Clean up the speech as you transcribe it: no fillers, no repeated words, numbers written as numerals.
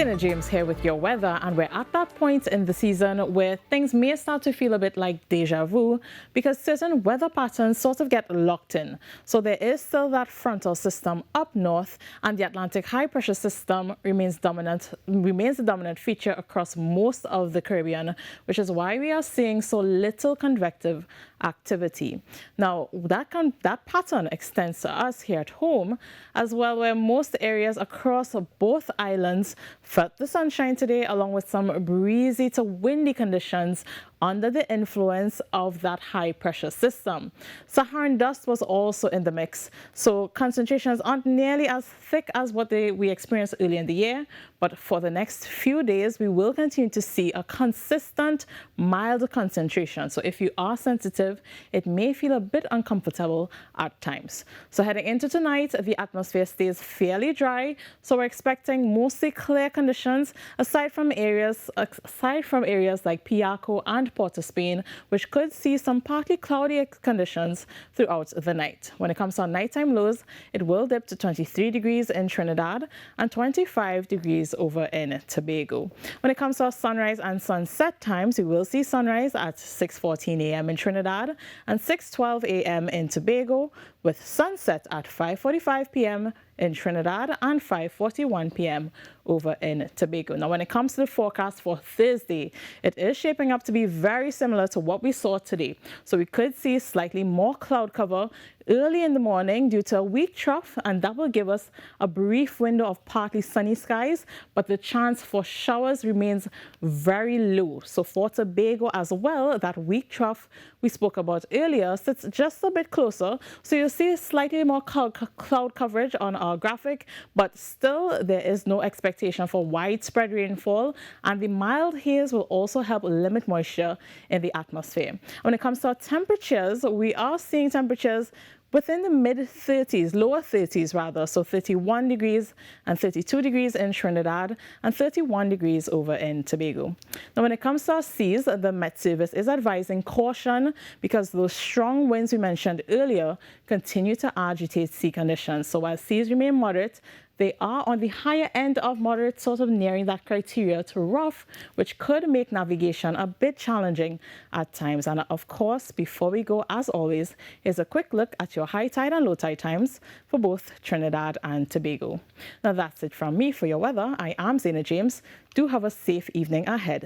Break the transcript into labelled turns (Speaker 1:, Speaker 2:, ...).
Speaker 1: Zena James here with your weather, and we're at that point in the season where things may start to feel a bit like deja vu because certain weather patterns sort of get locked in. So there is still that frontal system up north, and the Atlantic high pressure system remains the dominant feature across most of the Caribbean, which is why we are seeing so little convective activity. Now that pattern extends to us here at home as well, where most areas across both islands felt the sunshine today, along with some breezy to windy conditions under the influence of that high pressure system. Saharan dust was also in the mix, so concentrations aren't nearly as thick as what we experienced earlier in the year, but for the next few days we will continue to see a consistent mild concentration. So if you are sensitive, it may feel a bit uncomfortable at times. So heading into tonight, the atmosphere stays fairly dry, so we're expecting mostly clear conditions aside from areas like Piarco and Port of Spain, which could see some partly cloudy conditions throughout the night. When it comes to our nighttime lows, it will dip to 23 degrees in Trinidad and 25 degrees over in Tobago. When it comes to our sunrise and sunset times, we will see sunrise at 6:14 a.m. in Trinidad and 6:12 a.m. in Tobago, with sunset at 5:45 p.m. in Trinidad and 5:41 p.m. over in Tobago. Now, when it comes to the forecast for Thursday, it is shaping up to be very similar to what we saw today. So we could see slightly more cloud cover early in the morning due to a weak trough, and that will give us a brief window of partly sunny skies, but the chance for showers remains very low. So for Tobago as well, that weak trough we spoke about earlier sits just a bit closer, so you'll see slightly more cloud coverage on our graphic, but still there is no expectation for widespread rainfall, and the mild haze will also help limit moisture in the atmosphere. When it comes to our temperatures, we are seeing temperatures within the mid-30s, lower 30s rather, so 31 degrees and 32 degrees in Trinidad and 31 degrees over in Tobago. Now, when it comes to our seas, the Met Service is advising caution because those strong winds we mentioned earlier continue to agitate sea conditions. So while seas remain moderate, they are on the higher end of moderate, sort of nearing that criteria to rough, which could make navigation a bit challenging at times. And of course, before we go, as always, here's a quick look at your high tide and low tide times for both Trinidad and Tobago. Now that's it from me for your weather. I am Zena James. Do have a safe evening ahead.